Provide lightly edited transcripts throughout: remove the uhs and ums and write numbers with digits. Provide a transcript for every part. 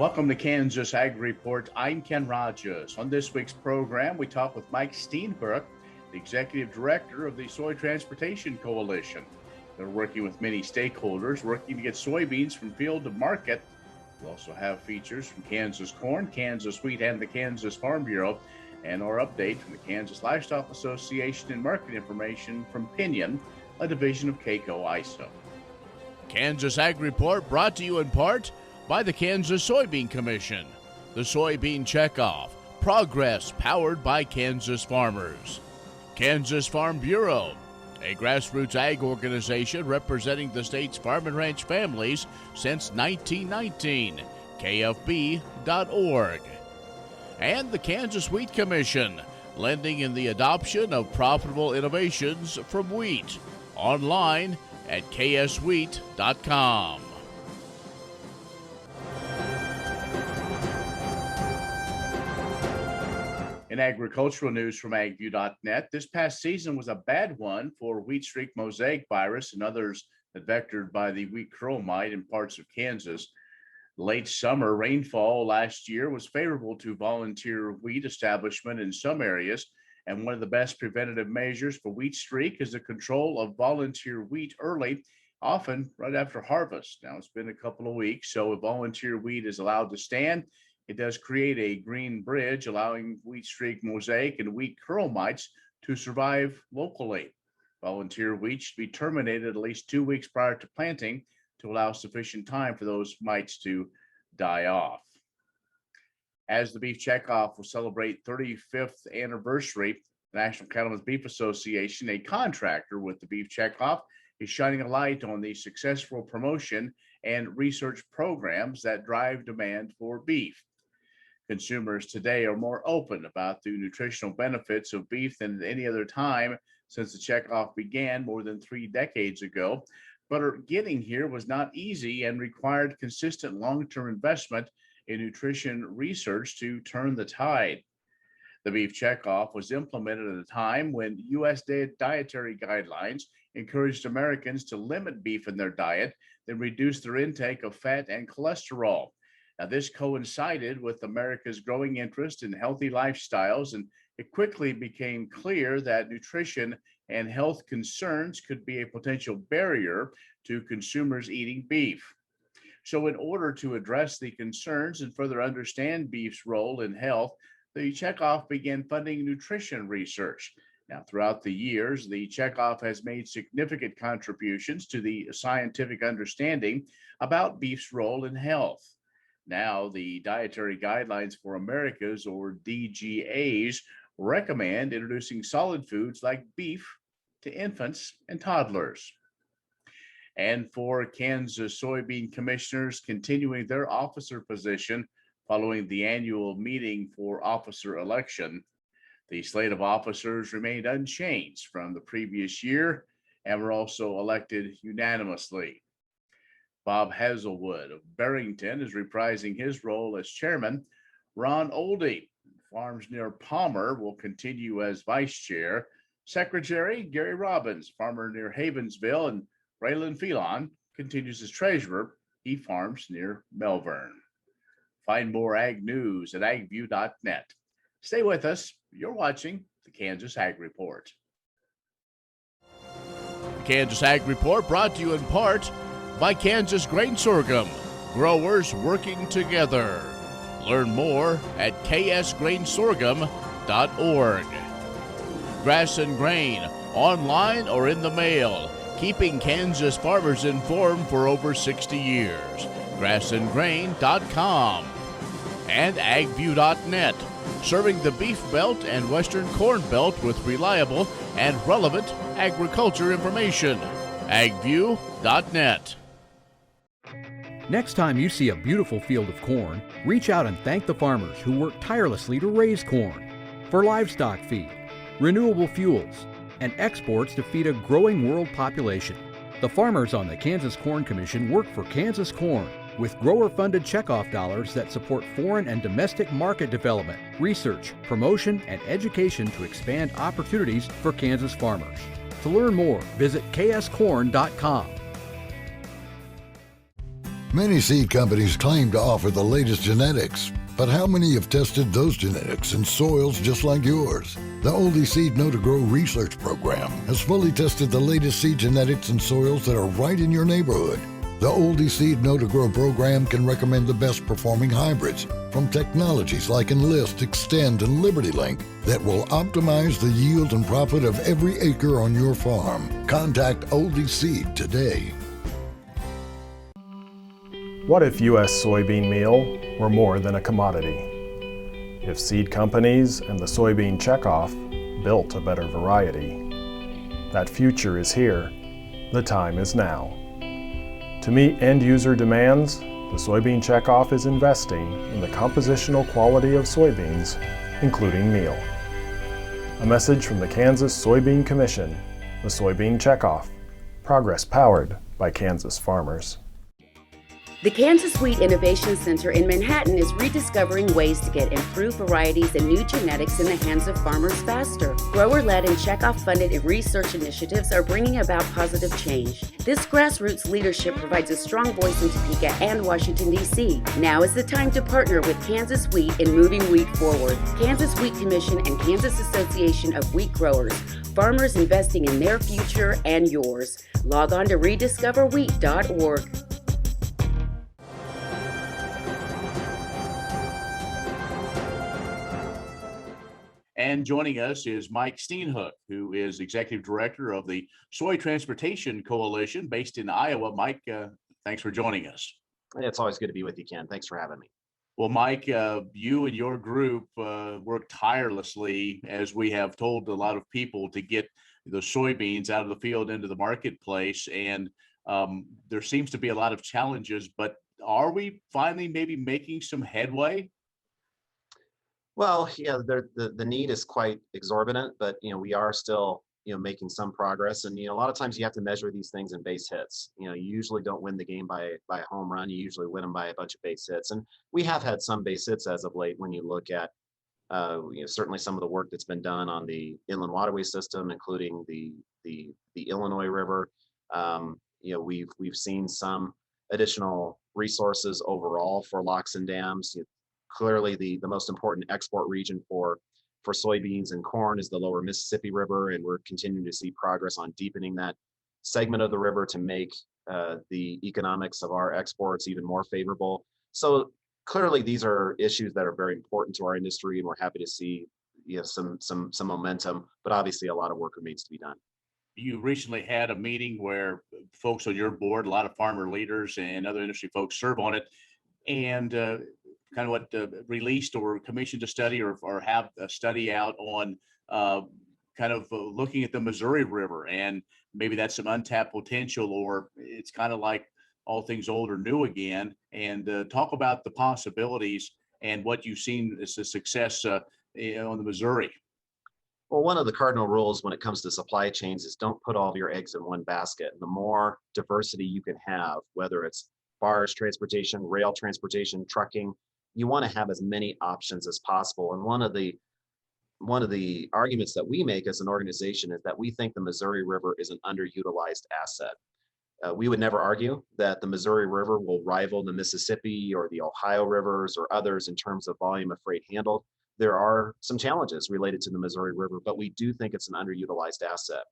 Welcome to Kansas Ag Report. I'm Ken Rahjes. On this week's program, we talk with Mike Steenbrook, the Executive Director of the Soy Transportation Coalition. They're working with many stakeholders, working to get soybeans from field to market. We'll also have features from Kansas Corn, Kansas Wheat, and the Kansas Farm Bureau, and our update from the Kansas Livestock Association and market information from Pinion, a division of KACO ISO. Kansas Ag Report brought to you in part by the Kansas Soybean Commission, the Soybean Checkoff, progress powered by Kansas farmers. Kansas Farm Bureau, a grassroots ag organization representing the state's farm and ranch families since 1919, kfb.org. And the Kansas Wheat Commission, lending in the adoption of profitable innovations from wheat, online at kswheat.com. In agricultural news from agview.net, this past season was a bad one for wheat streak mosaic virus and others that vectored by the wheat curl mite in parts of Kansas. Late summer rainfall last year was favorable to volunteer wheat establishment in some areas, and one of the best preventative measures for wheat streak is the control of volunteer wheat early, often right after harvest. Now, it's been a couple of weeks, so if volunteer wheat is allowed to stand, it does create a green bridge, allowing wheat streak mosaic and wheat curl mites to survive locally. Volunteer wheat should be terminated at least 2 weeks prior to planting to allow sufficient time for those mites to die off. As the Beef Checkoff will celebrate 35th anniversary, the National Cattlemen's Beef Association, a contractor with the Beef Checkoff, is shining a light on the successful promotion and research programs that drive demand for beef. Consumers today are more open about the nutritional benefits of beef than at any other time since the checkoff began more than 3 decades ago. But getting here was not easy and required consistent long-term investment in nutrition research to turn the tide. The beef checkoff was implemented at a time when U.S. dietary guidelines encouraged Americans to limit beef in their diet, then reduce their intake of fat and cholesterol. Now, this coincided with America's growing interest in healthy lifestyles, and it quickly became clear that nutrition and health concerns could be a potential barrier to consumers eating beef. So in order to address the concerns and further understand beef's role in health, the checkoff began funding nutrition research. Now, throughout the years, the checkoff has made significant contributions to the scientific understanding about beef's role in health. Now, the Dietary Guidelines for Americas, or DGAs, recommend introducing solid foods like beef to infants and toddlers. And for Kansas soybean commissioners continuing their officer position following the annual meeting for officer election, the slate of officers remained unchanged from the previous year and were also elected unanimously. Bob Hazelwood of Barrington is reprising his role as chairman. Ron Oldie, farms near Palmer, will continue as vice chair. Secretary Gary Robbins, farmer near Havensville, and Raylan Phelan continues as treasurer. He farms near Melbourne. Find more ag news at agview.net. Stay with us. You're watching the Kansas Ag Report. The Kansas Ag Report brought to you in part by Kansas Grain Sorghum, growers working together. Learn more at ksgrainsorghum.org. Grass and Grain, online or in the mail, keeping Kansas farmers informed for over 60 years. grassandgrain.com. And agview.net, serving the Beef Belt and Western Corn Belt with reliable and relevant agriculture information. agview.net. Next time you see a beautiful field of corn, reach out and thank the farmers who work tirelessly to raise corn for livestock feed, renewable fuels, and exports to feed a growing world population. The farmers on the Kansas Corn Commission work for Kansas Corn with grower-funded checkoff dollars that support foreign and domestic market development, research, promotion, and education to expand opportunities for Kansas farmers. To learn more, visit kscorn.com. Many seed companies claim to offer the latest genetics, but how many have tested those genetics in soils just like yours? The Oldie Seed Know to Grow research program has fully tested the latest seed genetics in soils that are right in your neighborhood. The Oldie Seed Know to Grow program can recommend the best performing hybrids from technologies like Enlist, Extend, and Liberty Link that will optimize the yield and profit of every acre on your farm. Contact Oldie Seed today. What if U.S. soybean meal were more than a commodity? If seed companies and the soybean checkoff built a better variety? That future is here. The time is now. To meet end-user demands, the soybean checkoff is investing in the compositional quality of soybeans, including meal. A message from the Kansas Soybean Commission, the Soybean Checkoff, progress powered by Kansas farmers. The Kansas Wheat Innovation Center in Manhattan is rediscovering ways to get improved varieties and new genetics in the hands of farmers faster. Grower-led and checkoff-funded research initiatives are bringing about positive change. This grassroots leadership provides a strong voice in Topeka and Washington, D.C. Now is the time to partner with Kansas Wheat in moving wheat forward. Kansas Wheat Commission and Kansas Association of Wheat Growers. Farmers investing in their future and yours. Log on to rediscoverwheat.org. And joining us is Mike Steenhook, who is Executive Director of the Soy Transportation Coalition based in Iowa. Mike, thanks for joining us. It's always good to be with you, Ken. Thanks for having me. Well, Mike, you and your group work tirelessly, as we have told a lot of people, to get the soybeans out of the field into the marketplace. And there seems to be a lot of challenges, but are we finally maybe making some headway? Well, yeah, the need is quite exorbitant, but we are still making some progress. And a lot of times you have to measure these things in base hits. You usually don't win the game by a home run. You usually win them by a bunch of base hits. And we have had some base hits as of late when you look at certainly some of the work that's been done on the inland waterway system, including the Illinois River. We've seen some additional resources overall for locks and dams. Clearly, the most important export region for soybeans and corn is the lower Mississippi River, and we're continuing to see progress on deepening that segment of the river to make the economics of our exports even more favorable. So clearly, these are issues that are very important to our industry, and we're happy to see some momentum, but obviously a lot of work remains to be done. You recently had a meeting where folks on your board, a lot of farmer leaders and other industry folks serve on it, and kind of what released or commissioned a study or have a study out on looking at the Missouri River, and maybe that's some untapped potential, or it's kind of like all things old or new again, and talk about the possibilities and what you've seen as a success on the Missouri. Well, one of the cardinal rules when it comes to supply chains is don't put all of your eggs in one basket. The more diversity you can have, whether it's barge transportation, rail transportation, trucking, you want to have as many options as possible. And one of the arguments that we make as an organization is that we think the Missouri River is an underutilized asset. We would never argue that the Missouri River will rival the Mississippi or the Ohio rivers or others in terms of volume of freight handled. There are some challenges related to the Missouri River, but we do think it's an underutilized asset.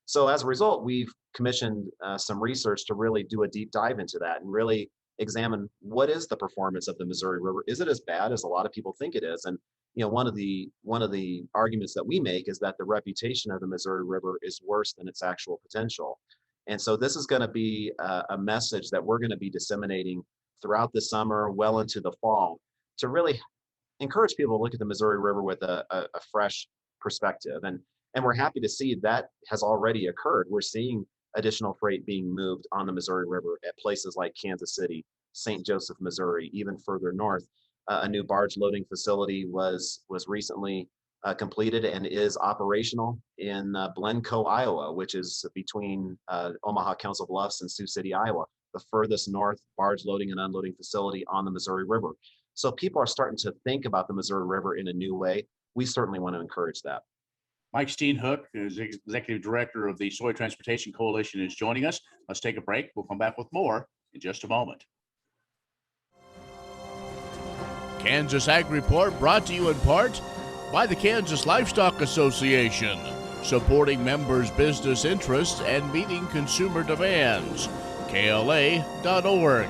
So as a result, we've commissioned some research to really do a deep dive into that and really examine what is the performance of the Missouri River. Is it as bad as a lot of people think it is? And one of the arguments that we make is that the reputation of the Missouri River is worse than its actual potential. And so this is going to be a message that we're going to be disseminating throughout the summer, well into the fall, to really encourage people to look at the Missouri River with a fresh perspective. And we're happy to see that has already occurred. We're seeing additional freight being moved on the Missouri River at places like Kansas City, St. Joseph, Missouri, even further north. A new barge loading facility was recently completed and is operational in Glencoe, Iowa, which is between Omaha, Council Bluffs, and Sioux City, Iowa, the furthest north barge loading and unloading facility on the Missouri River. So people are starting to think about the Missouri River in a new way. We certainly want to encourage that. Mike Steenhook, who's Executive Director of the Soy Transportation Coalition, is joining us. Let's take a break. We'll come back with more in just a moment. Kansas Ag Report brought to you in part by the Kansas Livestock Association, supporting members' business interests and meeting consumer demands. KLA.org.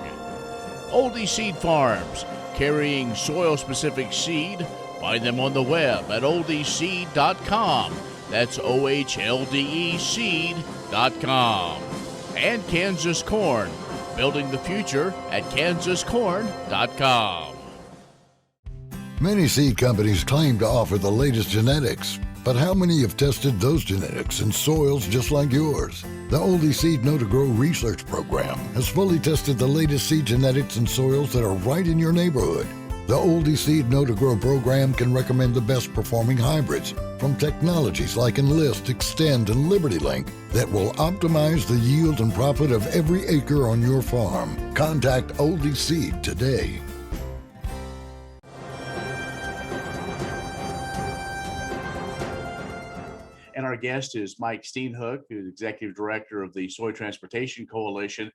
Oldie Seed Farms, carrying soil-specific seed. Find them on the web at oldieseed.com. That's OHLDE seed.com. And Kansas Corn, building the future at kansascorn.com. Many seed companies claim to offer the latest genetics, but how many have tested those genetics in soils just like yours? The Oldie Seed Know to Grow research program has fully tested the latest seed genetics in soils that are right in your neighborhood. The Oldie Seed Know to Grow program can recommend the best performing hybrids from technologies like Enlist, Extend, and Liberty Link that will optimize the yield and profit of every acre on your farm. Contact Oldie Seed today. And our guest is Mike Steenhook, who's Executive Director of the Soy Transportation Coalition.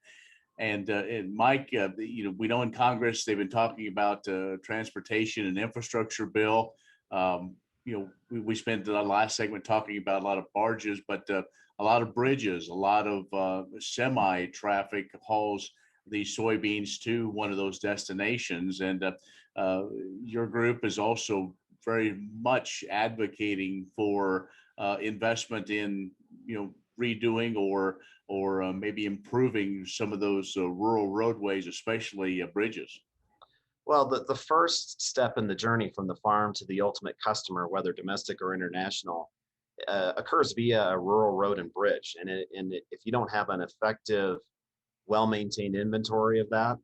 And Mike, we know in Congress they've been talking about transportation and infrastructure bill. We spent the last segment talking about a lot of barges, but a lot of bridges, a lot of semi-traffic hauls these soybeans to one of those destinations. And your group is also very much advocating for investment in, redoing or maybe improving some of those rural roadways, especially bridges. Well, the first step in the journey from the farm to the ultimate customer, whether domestic or international, occurs via a rural road and bridge. And if you don't have an effective, well-maintained inventory of that,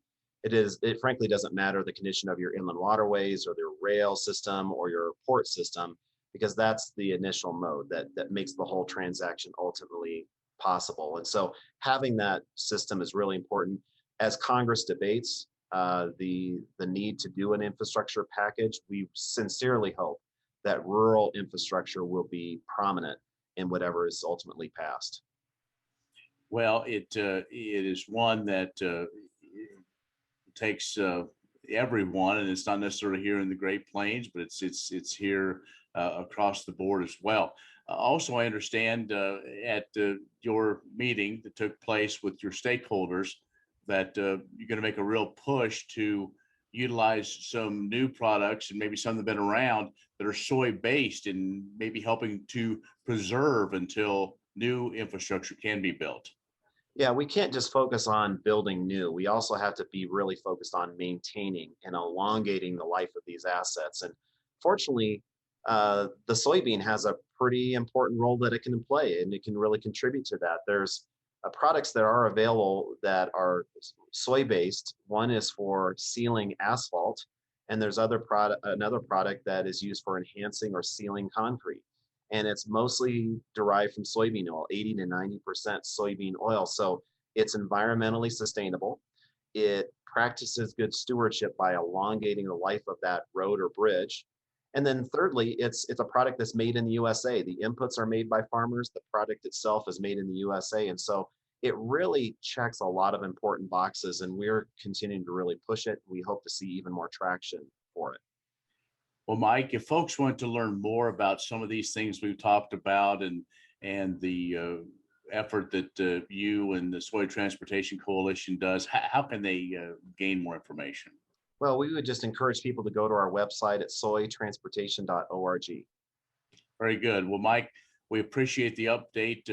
it frankly doesn't matter the condition of your inland waterways or your rail system or your port system, because that's the initial mode that makes the whole transaction ultimately possible. And so having that system is really important. As Congress debates the need to do an infrastructure package, we sincerely hope that rural infrastructure will be prominent in whatever is ultimately passed. Well, it is one that takes everyone, and it's not necessarily here in the Great Plains, but it's here across the board as well. Also, I understand at your meeting that took place with your stakeholders that you're going to make a real push to utilize some new products and maybe some that have been around that are soy-based, and maybe helping to preserve until new infrastructure can be built. Yeah, we can't just focus on building new. We also have to be really focused on maintaining and elongating the life of these assets. And fortunately, the soybean has a pretty important role that it can play, and it can really contribute to that. There's products that are available that are soy-based. One is for sealing asphalt, and there's another product that is used for enhancing or sealing concrete. And it's mostly derived from soybean oil, 80 to 90% soybean oil. So it's environmentally sustainable. It practices good stewardship by elongating the life of that road or bridge. And then thirdly, it's a product that's made in the USA. The inputs are made by farmers. The product itself is made in the USA. And so it really checks a lot of important boxes, and we're continuing to really push it. We hope to see even more traction for it. Well, Mike, if folks want to learn more about some of these things we've talked about and the effort that you and the Soy Transportation Coalition does, how can they gain more information? Well, we would just encourage people to go to our website at soytransportation.org. Very good. Well, Mike, we appreciate the update.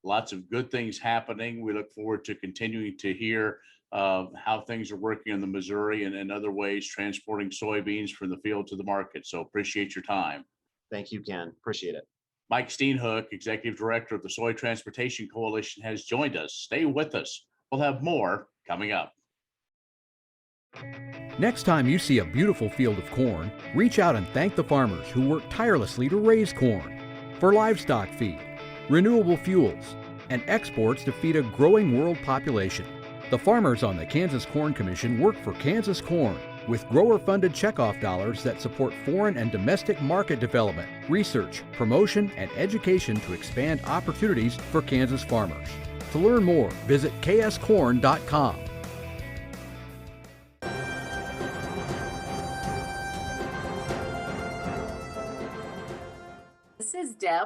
Lots of good things happening. We look forward to continuing to hear how things are working in the Missouri and other ways transporting soybeans from the field to the market. So appreciate your time. Thank you, Ken. Appreciate it. Mike Steenhook, Executive Director of the Soy Transportation Coalition, has joined us. Stay with us. We'll have more coming up. Next time you see a beautiful field of corn, reach out and thank the farmers who work tirelessly to raise corn for livestock feed, renewable fuels, and exports to feed a growing world population. The farmers on the Kansas Corn Commission work for Kansas Corn with grower-funded checkoff dollars that support foreign and domestic market development, research, promotion, and education to expand opportunities for Kansas farmers. To learn more, visit kscorn.com.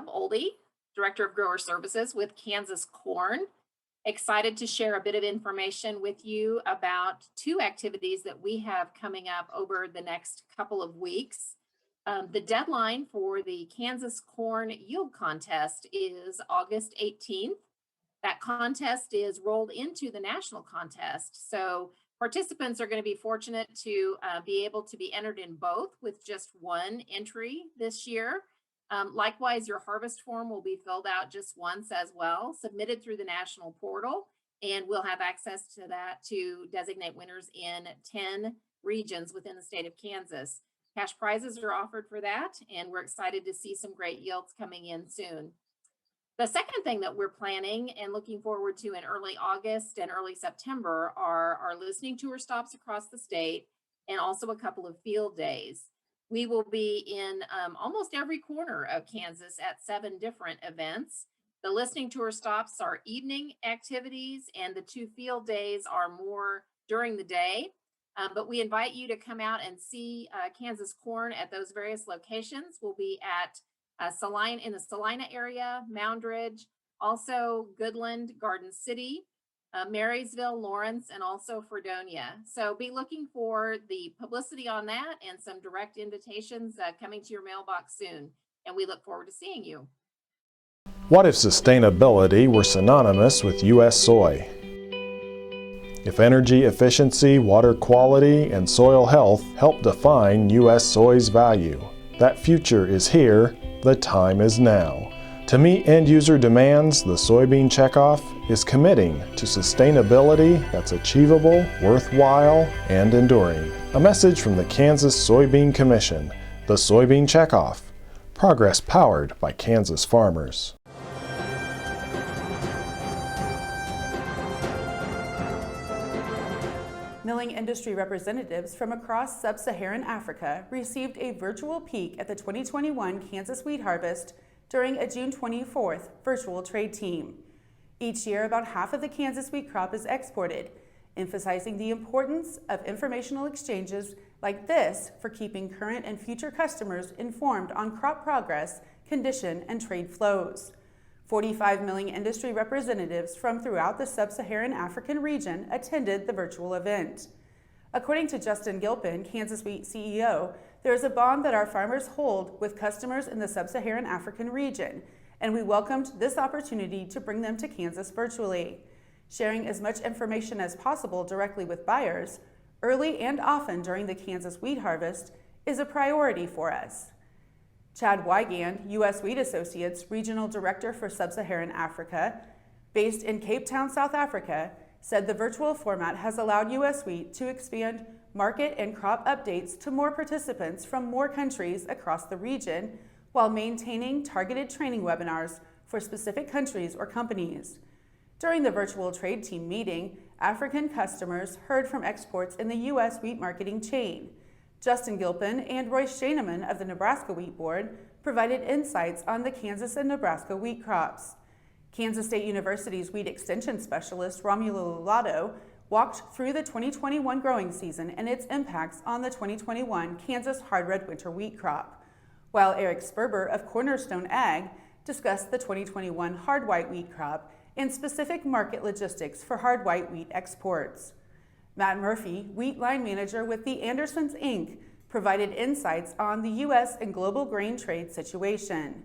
Deb Oldie, Director of Grower Services with Kansas Corn. Excited to share a bit of information with you about two activities that we have coming up over the next couple of weeks. The deadline for the Kansas Corn Yield Contest is August 18th. That contest is rolled into the national contest. So participants are going to be fortunate to be able to be entered in both with just one entry this year. Likewise, your harvest form will be filled out just once as well, submitted through the national portal, and we'll have access to that to designate winners in 10 regions within the state of Kansas. Cash prizes are offered for that, and we're excited to see some great yields coming in soon. The second thing that we're planning and looking forward to in early August and early September are our listening tour stops across the state and also a couple of field days. We will be in almost every corner of Kansas at 7 different events. The listening tour stops are evening activities, and the 2 field days are more during the day. But we invite you to come out and see Kansas Corn at those various locations. We'll be at Salina, in the Salina area, Moundridge, also Goodland, Garden City, Marysville, Lawrence, and also Fredonia. So be looking for the publicity on that and some direct invitations coming to your mailbox soon. And we look forward to seeing you. What if sustainability were synonymous with U.S. soy? If energy efficiency, water quality, and soil health help define U.S. soy's value, that future is here, the time is now. To meet end-user demands, the Soybean Checkoff is committing to sustainability that's achievable, worthwhile, and enduring. A message from the Kansas Soybean Commission, the Soybean Checkoff, progress powered by Kansas farmers. Milling industry representatives from across sub-Saharan Africa received a virtual peek at the 2021 Kansas wheat harvest during a June 24th virtual trade team. Each year, about half of the Kansas wheat crop is exported, emphasizing the importance of informational exchanges like this for keeping current and future customers informed on crop progress, condition, and trade flows. 45 milling industry representatives from throughout the sub-Saharan African region attended the virtual event. According to Justin Gilpin, Kansas Wheat CEO, there is a bond that our farmers hold with customers in the sub-Saharan African region, and we welcomed this opportunity to bring them to Kansas virtually. Sharing as much information as possible directly with buyers, early and often during the Kansas wheat harvest, is a priority for us. Chad Wygand, U.S. Wheat Associates Regional Director for Sub-Saharan Africa, based in Cape Town, South Africa, said the virtual format has allowed U.S. Wheat to expand market and crop updates to more participants from more countries across the region, while maintaining targeted training webinars for specific countries or companies. During the virtual trade team meeting, African customers heard from exports in the U.S. wheat marketing chain. Justin Gilpin and Royce Shaneman of the Nebraska Wheat Board provided insights on the Kansas and Nebraska wheat crops. Kansas State University's wheat extension specialist Romulo Lulato walked through the 2021 growing season and its impacts on the 2021 Kansas hard red winter wheat crop, while Eric Sperber of Cornerstone Ag discussed the 2021 hard white wheat crop and specific market logistics for hard white wheat exports. Matt Murphy, wheat line manager with the Andersons, Inc., provided insights on the U.S. and global grain trade situation.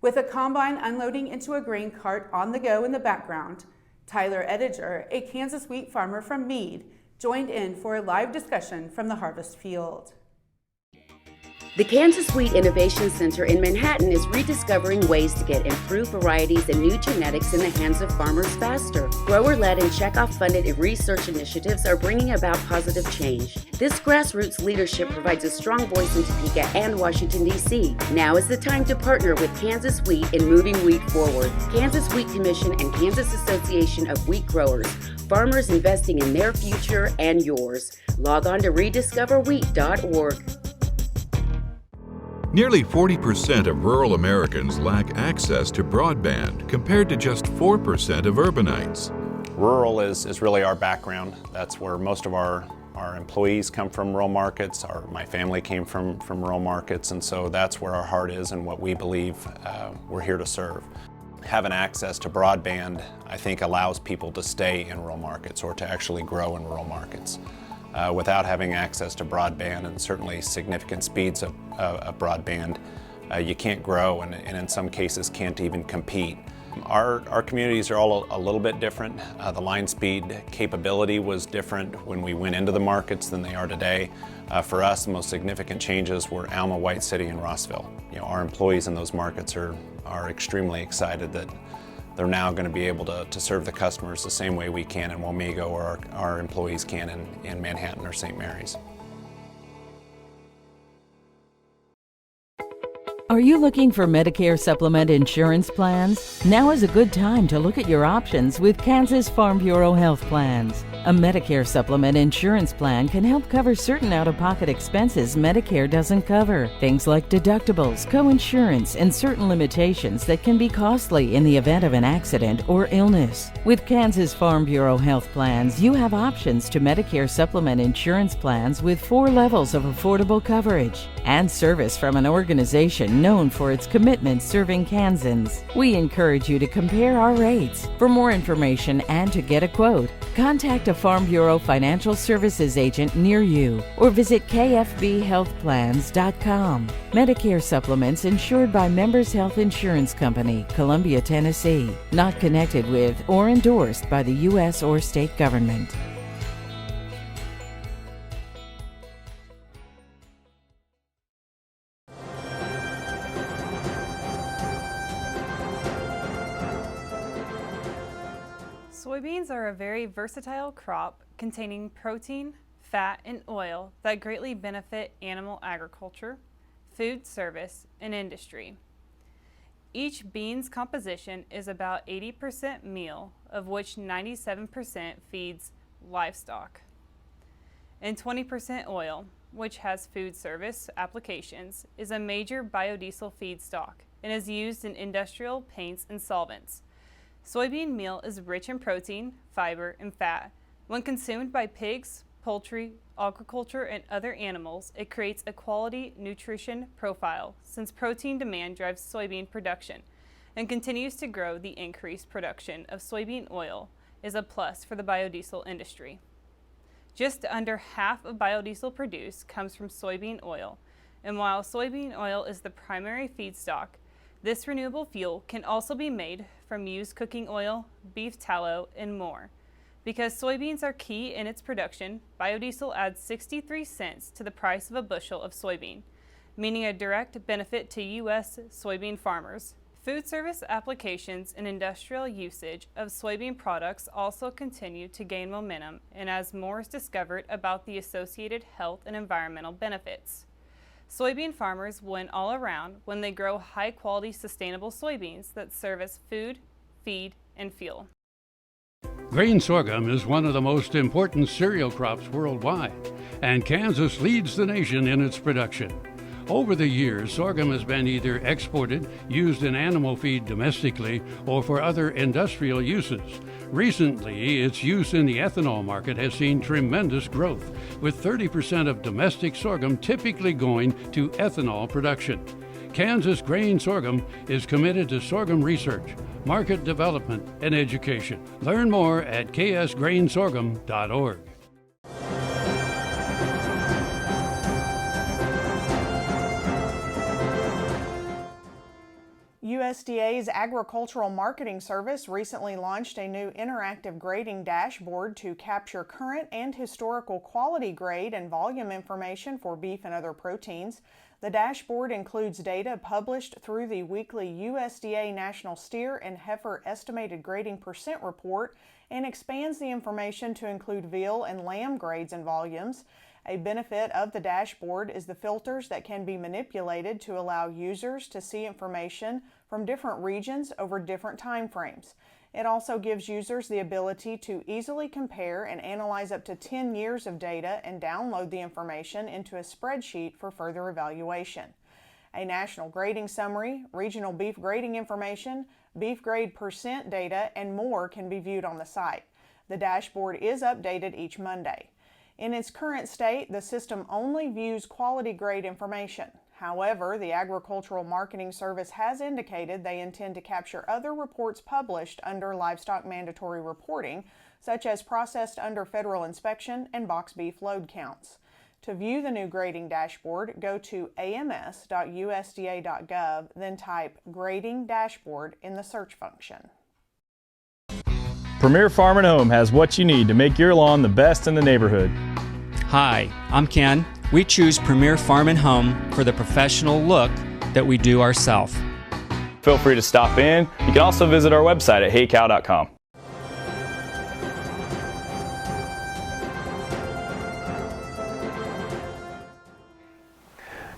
With a combine unloading into a grain cart on the go in the background, Tyler Ediger, a Kansas wheat farmer from Meade, joined in for a live discussion from the harvest field. The Kansas Wheat Innovation Center in Manhattan is rediscovering ways to get improved varieties and new genetics in the hands of farmers faster. Grower-led and checkoff-funded research initiatives are bringing about positive change. This grassroots leadership provides a strong voice in Topeka and Washington, D.C. Now is the time to partner with Kansas Wheat in moving wheat forward. Kansas Wheat Commission and Kansas Association of Wheat Growers, farmers investing in their future and yours. Log on to rediscoverwheat.org. Nearly 40% of rural Americans lack access to broadband, compared to just 4% of urbanites. Rural is really our background. That's where most of our Our employees come from rural markets, my family came from rural markets, and so that's where our heart is and what we believe we're here to serve. Having access to broadband, I think, allows people to stay in rural markets or to actually grow in rural markets. Without having access to broadband, and certainly significant speeds of broadband, you can't grow and in some cases can't even compete. Our communities are all a little bit different. The line speed capability was different when we went into the markets than they are today. For us, the most significant changes were Alma, White City, and Rossville. Our employees in those markets are extremely excited that they're now going to be able to serve the customers the same way we can in Wamego or our employees can in Manhattan or St. Mary's. Are you looking for Medicare supplement insurance plans? Now is a good time to look at your options with Kansas Farm Bureau Health Plans. A Medicare supplement insurance plan can help cover certain out-of-pocket expenses Medicare doesn't cover. Things like deductibles, co-insurance, and certain limitations that can be costly in the event of an accident or illness. With Kansas Farm Bureau Health Plans, you have options to Medicare supplement insurance plans with 4 levels of affordable coverage and service from an organization known for its commitment serving Kansans. We encourage you to compare our rates. For more information and to get a quote, contact a Farm Bureau Financial Services agent near you or visit kfbhealthplans.com. Medicare supplements insured by Members Health Insurance Company, Columbia, Tennessee. Not connected with or endorsed by the U.S. or state government. Soybeans are a very versatile crop containing protein, fat, and oil that greatly benefit animal agriculture, food service, and industry. Each bean's composition is about 80% meal, of which 97% feeds livestock, and 20% oil, which has food service applications, is a major biodiesel feedstock and is used in industrial paints and solvents. Soybean meal is rich in protein, fiber, and fat. When consumed by pigs, poultry, aquaculture, and other animals, it creates a quality nutrition profile since protein demand drives soybean production and continues to grow. The increased production of soybean oil is a plus for the biodiesel industry. Just under half of biodiesel produced comes from soybean oil, and while soybean oil is the primary feedstock, this renewable fuel can also be made from used cooking oil, beef tallow, and more. Because soybeans are key in its production, biodiesel adds 63 cents to the price of a bushel of soybean, meaning a direct benefit to U.S. soybean farmers. Food service applications and industrial usage of soybean products also continue to gain momentum, and as more is discovered about the associated health and environmental benefits. Soybean farmers win all around when they grow high-quality, sustainable soybeans that serve as food, feed, and fuel. Grain sorghum is one of the most important cereal crops worldwide, and Kansas leads the nation in its production. Over the years, sorghum has been either exported, used in animal feed domestically, or for other industrial uses. Recently, its use in the ethanol market has seen tremendous growth, with 30% of domestic sorghum typically going to ethanol production. Kansas Grain Sorghum is committed to sorghum research, market development, and education. Learn more at ksgrainsorghum.org. USDA's Agricultural Marketing Service recently launched a new interactive grading dashboard to capture current and historical quality grade and volume information for beef and other proteins. The dashboard includes data published through the weekly USDA National Steer and Heifer Estimated Grading Percent Report and expands the information to include veal and lamb grades and volumes. A benefit of the dashboard is the filters that can be manipulated to allow users to see information from different regions over different time frames. It also gives users the ability to easily compare and analyze up to 10 years of data and download the information into a spreadsheet for further evaluation. A national grading summary, regional beef grading information, beef grade percent data, and more can be viewed on the site. The dashboard is updated each Monday. In its current state, the system only views quality grade information. However, the Agricultural Marketing Service has indicated they intend to capture other reports published under livestock mandatory reporting, such as processed under federal inspection and box beef load counts. To view the new grading dashboard, go to ams.usda.gov, then type Grading Dashboard in the search function. Premier Farm and Home has what you need to make your lawn the best in the neighborhood. Hi, I'm Ken. We choose Premier Farm and Home for the professional look that we do ourselves. Feel free to stop in. You can also visit our website at heycow.com.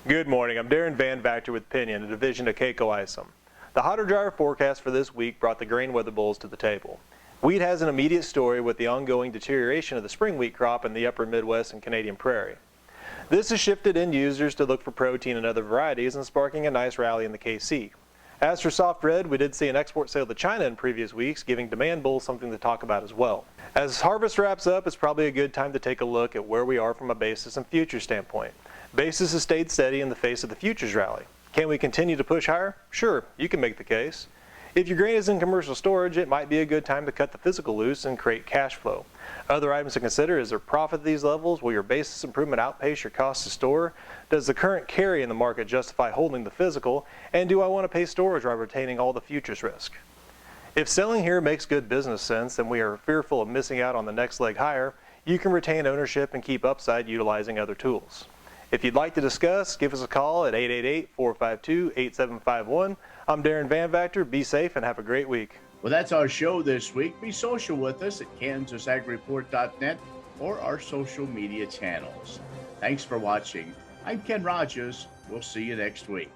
Good morning. I'm Darren Van Vactor with Pinion, a division of Keiko Isom. The hotter, drier forecast for this week brought the grain weather bulls to the table. Wheat has an immediate story with the ongoing deterioration of the spring wheat crop in the upper Midwest and Canadian Prairie. This has shifted end users to look for protein in other varieties and sparking a nice rally in the KC. As for soft red, we did see an export sale to China in previous weeks, giving demand bulls something to talk about as well. As harvest wraps up, it's probably a good time to take a look at where we are from a basis and futures standpoint. Basis has stayed steady in the face of the futures rally. Can we continue to push higher? Sure, you can make the case. If your grain is in commercial storage, it might be a good time to cut the physical loose and create cash flow. Other items to consider is there profit at these levels? Will your basis improvement outpace your cost to store? Does the current carry in the market justify holding the physical? And do I want to pay storage while retaining all the futures risk? If selling here makes good business sense and we are fearful of missing out on the next leg higher, you can retain ownership and keep upside utilizing other tools. If you'd like to discuss, give us a call at 888-452-8751. I'm Darren Van Vactor. Be safe and have a great week. Well, that's our show this week. Be social with us at kansasagreport.net or our social media channels. Thanks for watching. I'm Ken Rahjes. We'll see you next week.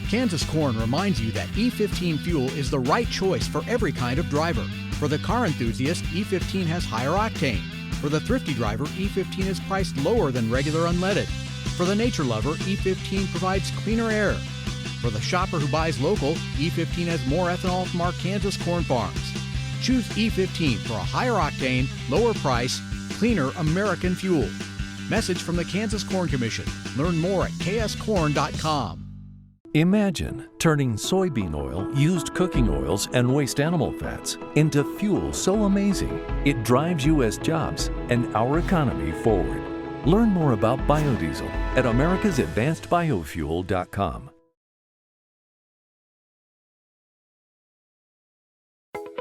Kansas Corn reminds you that E15 fuel is the right choice for every kind of driver. For the car enthusiast, E15 has higher octane. For the thrifty driver, E15 is priced lower than regular unleaded. For the nature lover, E15 provides cleaner air. For the shopper who buys local, E15 has more ethanol from our Kansas corn farms. Choose E15 for a higher octane, lower price, cleaner American fuel. Message from the Kansas Corn Commission. Learn more at kscorn.com. Imagine turning soybean oil, used cooking oils, and waste animal fats into fuel so amazing it drives U.S. jobs and our economy forward. Learn more about biodiesel at americasadvancedbiofuel.com.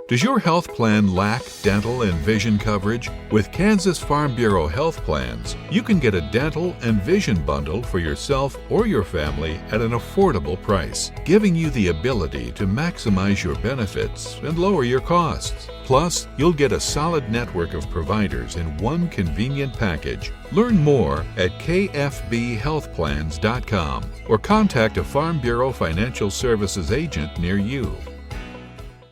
Does your health plan lack dental and vision coverage? With Kansas Farm Bureau Health Plans, you can get a dental and vision bundle for yourself or your family at an affordable price, giving you the ability to maximize your benefits and lower your costs. Plus, you'll get a solid network of providers in one convenient package. Learn more at kfbhealthplans.com or contact a Farm Bureau Financial Services agent near you.